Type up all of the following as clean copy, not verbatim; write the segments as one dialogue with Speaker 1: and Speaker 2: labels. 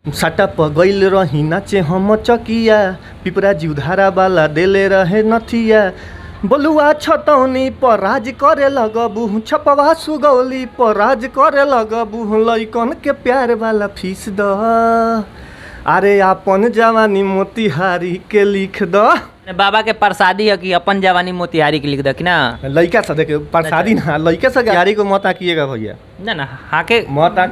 Speaker 1: साटा पगैल रही नाचे हम चकिया पिपरा जीवधारा वाला देले रहे नथिया बलुआ छतौनी पर राज करे लगबू छपवा सुगौली पर राज करे लगबू लइकन के प्यार वाला फीस द अरे अपन जवानी मोतिहारी के लिख द
Speaker 2: बाबा के प्रसादी है कि अपन जवानी मोतिहारी के लिख द कि ना
Speaker 1: लइका से देखे प्रसादी ना लइका से गाड़ी को मत आकिएगा भैया
Speaker 2: ना हाँ के
Speaker 1: मत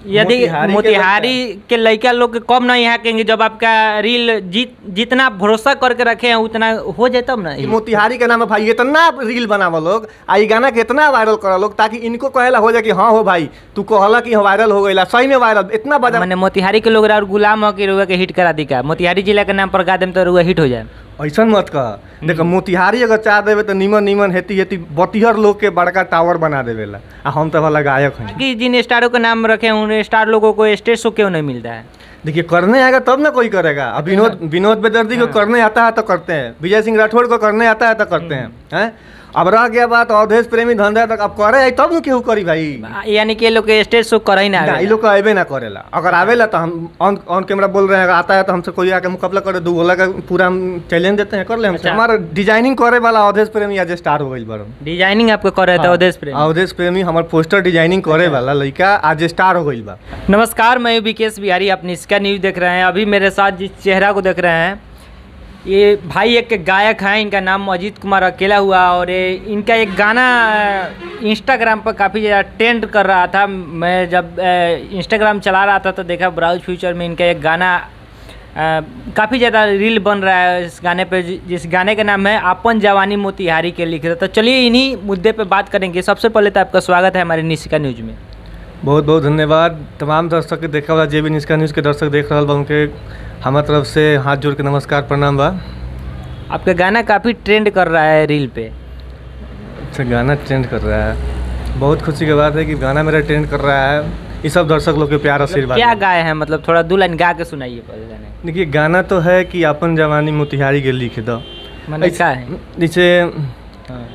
Speaker 2: यदि मोतिहारी के लड़का लोग के कम नहीं यहाँ कहेंगे जब आपका रील जितना भरोसा करके रखे हैं उतना हो जाए तब ना।
Speaker 1: मोतिहारी के नाम भाई इतना रील बनावा लोग आई गाना के इतना वायरल करा लोग ताकि इनको कहेला हो जाए कि हाँ हो भाई तू कहला कि वायरल हो गया सही में वायरल इतना बजा
Speaker 2: मैंने मोतिहारी के लोग और गुलाम हो के रुआ के हिट करा दी का मोतिहारी जिला के नाम पर गा देम तो रुआ हिट हो जाए
Speaker 1: ऐसा मत कह देखो मोतिहारी अगर चाह देवे तो नीमन हेती 32 लोग के बड़का टावर बना देवेला आ हम तो वाला गायक हैं
Speaker 2: कि जिन स्टारों का नाम रखे हैं उन स्टार लोगों को स्टेज शो क्यों नहीं मिलता है।
Speaker 1: देखिए करने आएगा तब ना कोई करेगा। अब विनोद बेदर्दी को करने आता है तो करते हैं, विजय सिंह राठौड़ को करने आता है तो करते हैं। अब रह गया बात अवधेश प्रेमी धंधा तक अब करे आई तब न केहू करी भाई,
Speaker 2: यानी कि ये लोग स्टेज शो करे ही ना
Speaker 1: ये लोग अबे ना करेला। अगर आवेला तो हम ऑन कैमरा बोल रहे हैं, अगर आता है तो हमसे कोई आके मुकाबला करे दू बोला का पूरा हम चैलेंज देते हैं कर ले हमसे। हमारा डिजाइनिंग करे वाला अवधेश प्रेमी आज स्टार हो गई बड़
Speaker 2: डिजाइनिंग आपको करे था
Speaker 1: अवधेश प्रेमी हमारे पोस्टर डिजाइनिंग करे वाला लड़का आज स्टार हो गई बा।
Speaker 2: नमस्कार, मैं विकेश बिहारी, आप निष्का न्यूज देख रहे हैं। अभी मेरे साथ जिस चेहरा को देख रहे हैं ये भाई एक गायक हैं, इनका नाम अजीत कुमार अकेला हुआ और इनका एक गाना इंस्टाग्राम पर काफ़ी ज़्यादा ट्रेंड कर रहा था। मैं जब इंस्टाग्राम चला रहा था तो देखा ब्राउज फ्यूचर में इनका एक गाना काफ़ी ज़्यादा रील बन रहा है इस गाने पे, जिस गाने का नाम है अपन जवानी मोतिहारी के लिख रहे। तो चलिए इन्हीं मुद्दे पे बात करेंगे। सबसे पहले तो आपका स्वागत है हमारे निष्का न्यूज में।
Speaker 1: बहुत बहुत धन्यवाद। तमाम दर्शक के देखा वाला जे भी निष्का न्यूज़ के दर्शक देख रहा बा उनके हमारे तरफ से हाथ जोड़ के नमस्कार प्रणाम बा।
Speaker 2: आपका गाना काफ़ी ट्रेंड कर रहा है रील पे।
Speaker 1: अच्छा, गाना ट्रेंड कर रहा है, बहुत खुशी की बात है कि गाना मेरा ट्रेंड कर रहा है। ये सब दर्शक लोग के प्यार आशीर्वाद।
Speaker 2: क्या गाए हैं, मतलब थोड़ा 2 लाइन गा के सुनाइए पहले गाने।
Speaker 1: देखिए गाना तो है कि अपन जवानी मोतिहारी के लिख दो,
Speaker 2: क्या है
Speaker 1: जैसे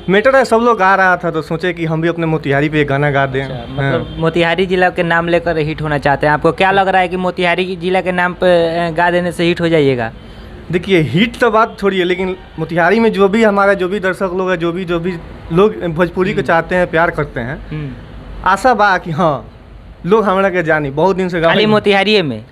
Speaker 1: मेटर है, सब लोग गा रहा था तो सोचे कि हम भी अपने मोतिहारी पे एक गाना गा दें।
Speaker 2: मतलब मोतिहारी जिला के नाम लेकर हिट होना चाहते हैं। आपको क्या लग रहा है कि मोतिहारी जिला के नाम पे गा देने से हिट हो जाइएगा?
Speaker 1: देखिए हिट तो बात छोड़िए, लेकिन मोतिहारी में जो भी हमारा जो भी दर्शक लोग हैं, जो भी लोग भोजपुरी को चाहते हैं, प्यार करते हैं, आशा बा कि हाँ लोग हमारा के जानी। बहुत दिन से
Speaker 2: खाली मोतिहारी में,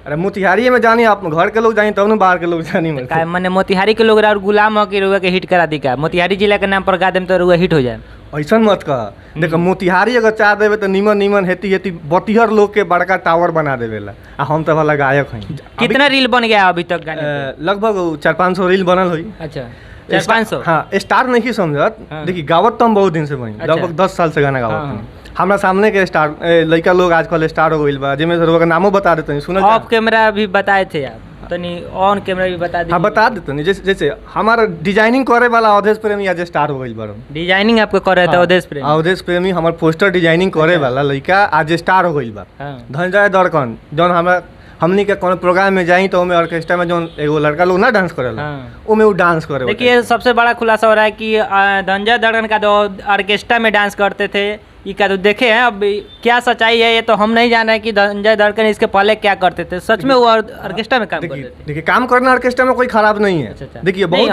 Speaker 1: अरे मोतिहारी में जानी, आप घर के लोग जानी तब ना बाहर के लोग जानी।
Speaker 2: मैंने मोतिहारी के लोग और गुलाम हो के रुआ के हिट करा दी का मोतिहारी जिला के नाम पर गा देम तो रुआ हिट हो जाए।
Speaker 1: ऐसा मत कह देखो मोतिहारी अगर चाह देवे तो नीमन हेती 32 लोग के बड़का टावर बना देवेला आ हम तो वाला गायक हैं।
Speaker 2: कितना रील बन गया अभी तक गाने पे?
Speaker 1: लगभग 400-500 रील बनल हुई।
Speaker 2: अच्छा 400-500?
Speaker 1: हाँ, स्टार नहीं समझत। देखिए गावत तो हम बहुत दिन से बनी, लगभग 10 साल से गाना गावत। हमारा सामने के स्टार लड़का लोग आजकल स्टार हो गइल बा, जिसमें से नामों बता देते हैं। सुना
Speaker 2: ऑफ कैमरा भी बताए थे आप, तनी ऑन कैमरा भी बता दीजिए।
Speaker 1: हाँ बता देते हैं। जैसे हमारा डिजाइनिंग करे वाला अवधेश प्रेमी आज स्टार हो गइल बा।
Speaker 2: डिजाइनिंग आपको करे था
Speaker 1: अवधेश प्रेमी हमारा पोस्टर डिजाइनिंग करे वाला लड़का आज स्टार हो गइल बा। धनजय दर्कन जौन हमनी के कोनो प्रोग्राम में जाई तो ऑर्केस्ट्रा में जो एगो लड़का लोग ना डांस करेला ओमे वो डांस करे।
Speaker 2: देखिए सबसे बड़ा खुलासा हो रहा है कि धनजय दर्कन का जो ऑर्केस्ट्रा में डांस करते थे ये क्या तो देखे हैं। अब क्या सच्चाई है ये तो हम नहीं जान रहे कि धनजय दर्कन इसके पहले क्या करते थे। सच में वो ऑर्केस्ट्रा में काम करते थे?
Speaker 1: देखिए काम करना ऑर्केस्ट्रा में कोई खराब नहीं है। देखिए बहुत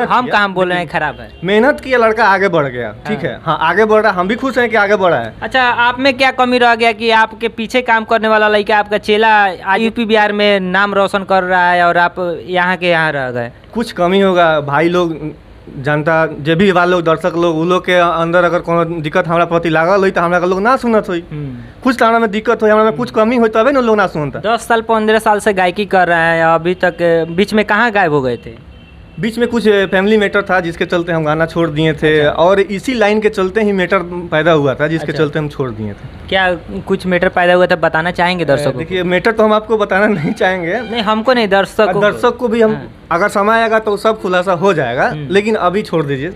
Speaker 2: हम काम बोल रहे हैं खराब है।
Speaker 1: मेहनत किया लड़का आगे बढ़ गया, ठीक है। हाँ आगे बढ़ रहा, हम भी खुश हैं कि आगे बढ़ा है।
Speaker 2: अच्छा, आप में क्या कमी रह गया कि आपके पीछे काम करने वाला लड़का आपका चेला यूपी बिहार में नाम रोशन कर रहा है और आप यहाँ के यहाँ रह गए?
Speaker 1: कुछ कमी होगा भाई लोग जनता जे भी वाले लोग दर्शक लोग उ लोग के अंदर अगर कोनो दिक्कत हमारा प्रति लागल हुई तो हमरा लोग ना सुनत हुई। कुछ तो हमरा में दिक्कत हुई, हमरा में कुछ कमी हुई तबे ना लोग ना सुनता।
Speaker 2: 10 साल 15 साल से गायकी कर रहे हैं, अभी तक बीच में कहाँ गायब हो गए थे?
Speaker 1: बीच में कुछ फैमिली मैटर था जिसके चलते हम गाना छोड़ दिए थे। और इसी लाइन के चलते ही मैटर पैदा हुआ था जिसके चलते हम छोड़ दिए थे।
Speaker 2: क्या कुछ मैटर पैदा हुआ था, बताना चाहेंगे दर्शकों को?
Speaker 1: देखिए मैटर तो हम आपको बताना नहीं चाहेंगे।
Speaker 2: नहीं हमको नहीं, दर्शक को
Speaker 1: भी हम अगर समय आएगा तो सब खुलासा हो जाएगा, लेकिन अभी छोड़ दीजिए।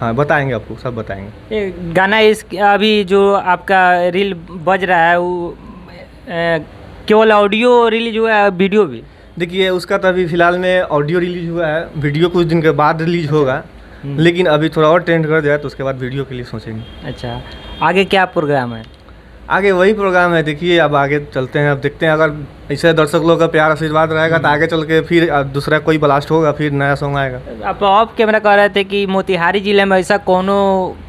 Speaker 1: हाँ बताएंगे, आपको सब बताएंगे।
Speaker 2: ये गाना अभी जो आपका रील बज रहा है वो केवल ऑडियो रिलीज हुआ है, वीडियो भी?
Speaker 1: देखिए उसका तो अभी फिलहाल में ऑडियो रिलीज हुआ है, वीडियो कुछ दिन के बाद रिलीज होगा। लेकिन अभी थोड़ा और ट्रेंड कर जाए तो उसके बाद वीडियो के लिए सोचेंगे।
Speaker 2: अच्छा, आगे क्या प्रोग्राम है?
Speaker 1: आगे वही प्रोग्राम है। देखिए अब आगे चलते हैं, अब देखते हैं अगर ऐसे दर्शक लोग का प्यार आशीर्वाद रहेगा तो आगे चल के फिर दूसरा कोई ब्लास्ट होगा, फिर नया सॉन्ग आएगा।
Speaker 2: आप ऑफ कैमरा कह रहे थे कि मोतिहारी जिले में ऐसा कोनो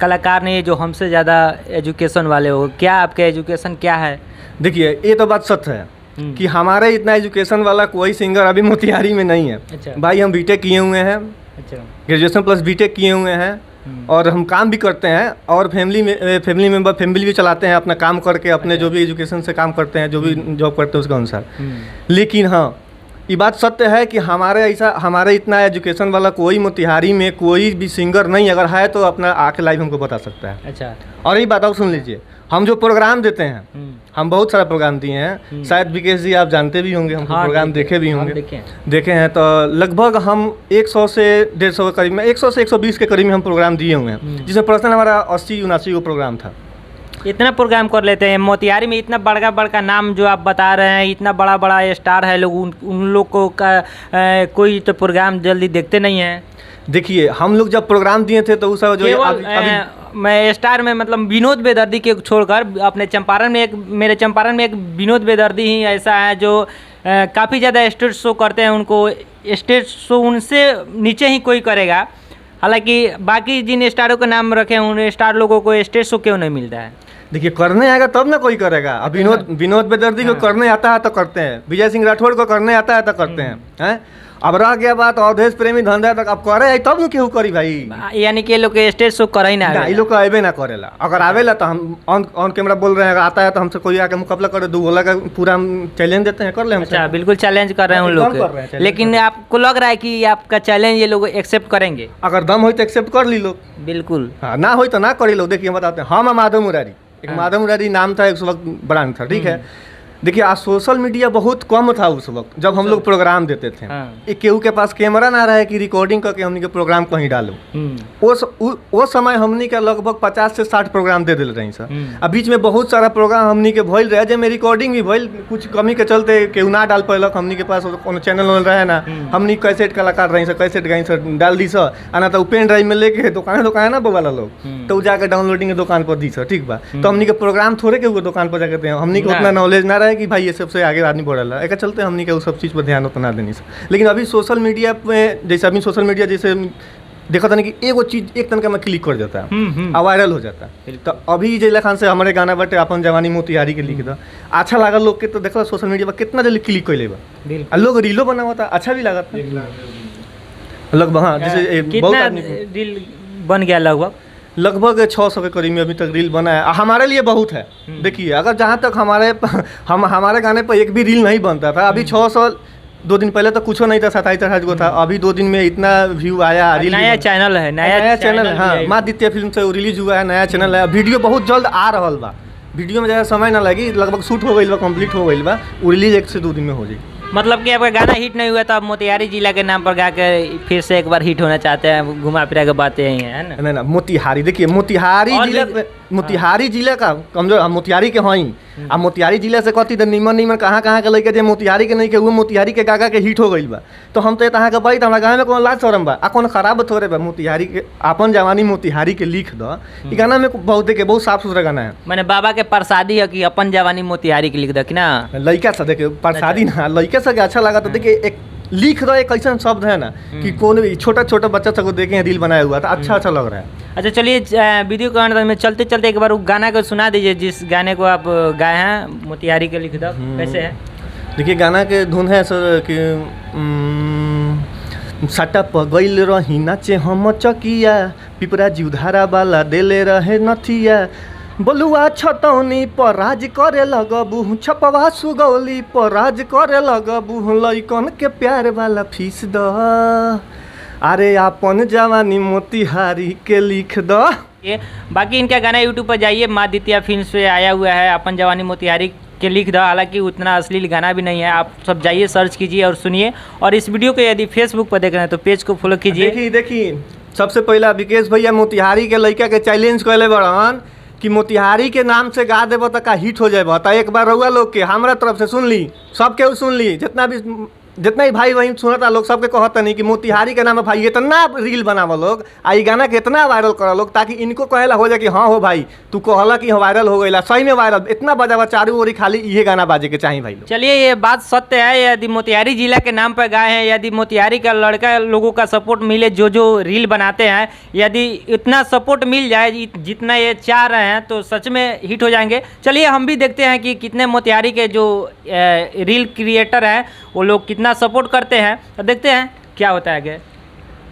Speaker 2: कलाकार नहीं है जो हमसे ज़्यादा एजुकेशन वाले हो। क्या आपके एजुकेशन क्या है?
Speaker 1: देखिए ये तो बात सच है कि हमारे इतना एजुकेशन वाला कोई सिंगर अभी मोतिहारी में नहीं है।
Speaker 2: अच्छा।
Speaker 1: भाई हम बीटेक किए हुए हैं,
Speaker 2: अच्छा।
Speaker 1: ग्रेजुएशन प्लस बीटेक किए हुए हैं और हम काम भी करते हैं और फैमिली भी चलाते हैं अपना काम करके, अपने जो भी एजुकेशन से काम करते हैं, जो भी जॉब करते हैं उसके अनुसार। लेकिन हाँ ये बात सत्य है कि हमारे इतना एजुकेशन वाला कोई मोतिहारी में कोई भी सिंगर नहीं, अगर है तो अपना आके लाइव हमको बता सकता है।
Speaker 2: अच्छा।
Speaker 1: और ये बात आप सुन लीजिए, हम जो प्रोग्राम देते हैं, हम बहुत सारा प्रोग्राम दिए हैं, शायद विकेश जी आप जानते भी होंगे, हम प्रोग्राम देखे भी होंगे, देखे हैं। तो लगभग हम 100 से 150 के करीब में, 100 से 120 के करीब में हम प्रोग्राम दिए हुए हैं, जिसमें पर्सनल हमारा 80-79 को प्रोग्राम था।
Speaker 2: इतना प्रोग्राम कर लेते हैं मोतिहारी में, इतना बड़ा बड़ा नाम जो आप बता रहे हैं, इतना बड़ा बड़ा स्टार है लोग, उन लोग को कोई तो प्रोग्राम जल्दी देखते नहीं है।
Speaker 1: देखिए हम लोग जब प्रोग्राम दिए थे तो उस जो
Speaker 2: अभी मैं स्टार में मतलब विनोद बेदर्दी के छोड़कर अपने चंपारण में मेरे चंपारण में एक विनोद बेदर्दी ही ऐसा है जो काफ़ी ज़्यादा स्टेज शो करते हैं। उनको स्टेज शो उनसे नीचे ही कोई करेगा। हालांकि बाकी जिन स्टारों का नाम रखे हैं उन स्टार लोगों को स्टेज शो क्यों नहीं मिलता है?
Speaker 1: देखिए करने आएगा तब ना कोई करेगा। अब विनोद बेदर्दी को करने आता है तो करते हैं, विजय सिंह राठौड़ को करने आता है तो करते हैं। अब रह गया बात अवधेश प्रेमी धंधा तक, अब करे तब न केहू करी भाई।
Speaker 2: यानी कि लोग स्टेज शो कर ही ना,
Speaker 1: ये लोग अबे ना करेला। अगर आवेला तो हम ऑन कैमरा बोल रहे हैं, अगर आता है तो हमसे कोई आके मुकाबला करे, दो गोला का पूरा हम चैलेंज देते हैं, कर ले।
Speaker 2: अच्छा, बिल्कुल चैलेंज कर रहे हैं उन लोग, लेकिन आपको लग रहा है कि आपका चैलेंज ये लोग एक्सेप्ट करेंगे?
Speaker 1: अगर दम हो तो एक्सेप्ट कर ली लोग,
Speaker 2: बिल्कुल।
Speaker 1: हाँ, ना हो तो ना करी लोग। देखिए बताते हैं, हम माधव मुरारी, एक माधव मुरारी नाम था, उस वक्त ब्रांड था, ठीक है। देखिए आज सोशल मीडिया बहुत कम था उस वक्त जब हम लोग प्रोग्राम देते थे। एक केहू के पास कैमरा ना रहे कि रिकॉर्डिंग करके हमनी के प्रोग्राम कहीं डालो। वो समय हमनी के लगभग 50 से 60 प्रोग्राम दे दिल रही सर। अब बीच में बहुत सारा प्रोग्राम हमनी के भइल रहे, जैसे रिकॉर्डिंग भी भइल, कुछ कमी के चलते केहू ना डाल पैलक, हमनी के पास कोनो चैनल रहे ना, हमनी कैसेट कलाकार रही सर, कैसेट गई सर डाल दी सर, आना तो पेन ड्राइव में लेके दुकान ना वाला लोग तो जाकर डाउनलोडिंग के दुकान पर दी सर, ठीक बा। तो हमनी के प्रोग्राम थोड़े के दुकान पर जाकर हमनी के उतना नॉलेज ना रहे कि भाई ये सबसे आगे आदमी बढ़ रहा है, एक चलते हमनी के उस सब चीज़ पर ध्यान उतना देनी सर। लेकिन अभी सोशल मीडिया पे जैसे अभी सोशल मीडिया जैसे देखा था ना कि एगो चीज एक तनका में क्लिक कर जाता है और वायरल हो जाता है। तो अभी जय खान से हमारे गाना बटे अपन जवानी मोतिहारी के लिख दो, अच्छा लगा लोग के, तो देखा सोशल मीडिया पर कितना जल्दी क्लिक कर लेगा, लोग रीलो बना हुआ था, अच्छा भी लगा था लगभग। हाँ, जैसे बहुत
Speaker 2: रील बन गया
Speaker 1: लगभग 600 के करीब में अभी तक रील बना है। हमारे लिए बहुत है। देखिए अगर जहाँ तक हमारे गाने पर एक भी रील नहीं बनता था, अभी 600, 2 दिन पहले तो कुछ नहीं था, 27-28 को था, अभी 2 दिन में इतना व्यू आया।
Speaker 2: नया चैनल है,
Speaker 1: नया चैनल है। हाँ, माँ दित्य फिल्म से रिलीज हुआ है, नया चैनल है। वीडियो बहुत जल्द आ रहा बा, वीडियो में ज़्यादा समय ना लगी, लगभग शूट हो गई बा, कंप्लीट हो गई बा, वो रिलीज 1 से 2 दिन में हो जाएगी।
Speaker 2: मतलब कि आपका गाना हिट नहीं हुआ तो आप मोतिहारी जिला के नाम पर गा के फिर से एक बार हिट होना चाहते हैं, घुमा फिरा के बातें यही है ना? नहीं, मोतिहारी, देखिए मोतिहारी जिला का कमजोर, हम मोतिहारी के हई, आ मोतिहारी जिला से कथी तो निमन कहाँ के लड़के जो मोतिहारी के नहीं के, वो मोतिहारी के गागा के हिट हो गई बा। तो हम तो तहाँ के भाई हमारा गाँव में कोनो लाज शरम बा, आ कोनो खराब थोड़े बा। मोतिहारी के अपन जवानी मोतिहारी के लिख दो, ये गाना में बहुत देखे, बहुत साफ सुथरा गाना है। मैंने बाबा के प्रसादी है कि अपन जवानी मोतिहारी के लिख दो कि ना,
Speaker 1: लड़का सा देखे प्रसादी ना, लड़के से अच्छा लगा। तो देखिए एक लिख दो, एक ऐसा शब्द है ना कि कौन भी छोटा बच्चा सबको देखे रील बनाया हुआ था, अच्छा लग रहा है। अच्छा
Speaker 2: चलिए वीडियो के अंदर में चलते एक बार गाना को सुना दीजिए, जिस गाने को आप गाए हैं मोतिहारी के लिख दो, कैसे है?
Speaker 1: देखिए गाना के धुन है सर कि सटा पगैल रही नाचे हम चकिया, पिपरा जीवधारा वाला देले रहे नथिया, बलुआ छतौनी पर राज करे लगबू, छपवा सुगौली पर राज करे लगबू, लइकन के प्यार वाला फीस द, अरे अपन जवानी मोतिहारी के लिख दो।
Speaker 2: बाकी इनका गाना यूट्यूब पर जाइए, माँ दित्या फिल्म पे आया हुआ है, अपन जवानी मोतिहारी के लिख दो। हालांकि उतना अश्लील गाना भी नहीं है, आप सब जाइए सर्च कीजिए और सुनिए। और इस वीडियो को यदि फेसबुक पर देख रहे हैं तो पेज को फॉलो कीजिए।
Speaker 1: देखिए सबसे पहला विकेश भैया मोतिहारी के लड़का के चैलेंज कैले बड़न कि मोतिहारी के नाम से गा देव तो का हिट हो जाए। तो एक बार रउआ लोग के हमारा तरफ से सुन ली, सबके सुन ली, जितना भी जितना ही भाई वही सुनता लोग सबके कहता नहीं कि मोतिहारी के नाम है भाई इतना रील बनावा लोग आई गाना के इतना वायरल करा लोग ताकि इनको कहेला हो जाए कि हाँ हो भाई तू कहला कि वायरल हो गई सही में वायरल इतना बजावा चारू ओरी खाली ये गाना बाजे के चाहिए भाई लोग।
Speaker 2: चलिए ये बात सत्य है, यदि मोतिहारी जिला के नाम पर गाए हैं, यदि मोतिहारी का लड़का लोगों का सपोर्ट मिले जो जो रील बनाते हैं, यदि इतना सपोर्ट मिल जाए जितना ये चाह रहे हैं तो सच में हिट हो जाएंगे। चलिए हम भी देखते हैं कि कितने मोतिहारी के जो रील क्रिएटर हैं वो लोग कितना सपोर्ट करते हैं, तो देखते हैं क्या होता है आगे।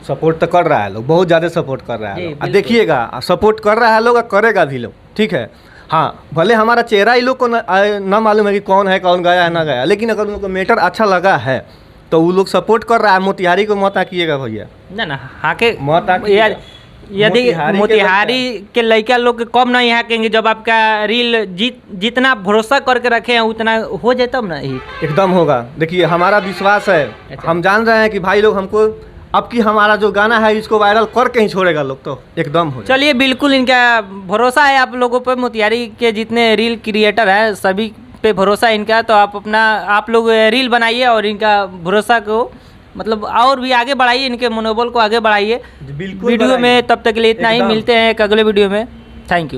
Speaker 1: सपोर्ट तो कर रहा है लोग, बहुत ज़्यादा सपोर्ट कर रहा है
Speaker 2: जी,
Speaker 1: लोग।
Speaker 2: बिल्कुल।
Speaker 1: देखिएगा सपोर्ट कर रहा है लोग और करेगा भी लोग, ठीक है। हाँ भले हमारा चेहरा ही लोग को न मालूम है कि कौन है कौन गया है ना गया, लेकिन अगर उनको मैटर अच्छा लगा है तो वो लोग सपोर्ट कर रहा है। मोतिहारी को मत आकिएगा भैया,
Speaker 2: ना हाँ के
Speaker 1: मत आकिएगा।
Speaker 2: यदि
Speaker 1: मोतिहारी के
Speaker 2: मोतिहारी के लड़का लोग के कम नहीं हाकेंगे, जब आपका रील जितना भरोसा करके रखे हैं उतना हो जाए तब ना हिट
Speaker 1: एकदम होगा। देखिए हमारा विश्वास है,
Speaker 2: अच्छा।
Speaker 1: हम जान रहे हैं कि भाई लोग हमको अब की हमारा जो गाना है इसको वायरल करके ही छोड़ेगा लोग, तो एकदम हो जाएगा।
Speaker 2: चलिए बिल्कुल इनका भरोसा है आप लोगों पर, मोतिहारी के जितने रील क्रिएटर हैं सभी पे भरोसा है इनका। तो आप लोग रील बनाइए और इनका भरोसा को मतलब और भी आगे बढ़ाइए, इनके मनोबल को आगे बढ़ाइए
Speaker 1: बिल्कुल
Speaker 2: वीडियो
Speaker 1: बढ़ाइए।
Speaker 2: में। तब तक के लिए इतना ही,
Speaker 1: एकदम।
Speaker 2: मिलते हैं एक अगले वीडियो में। Thank you.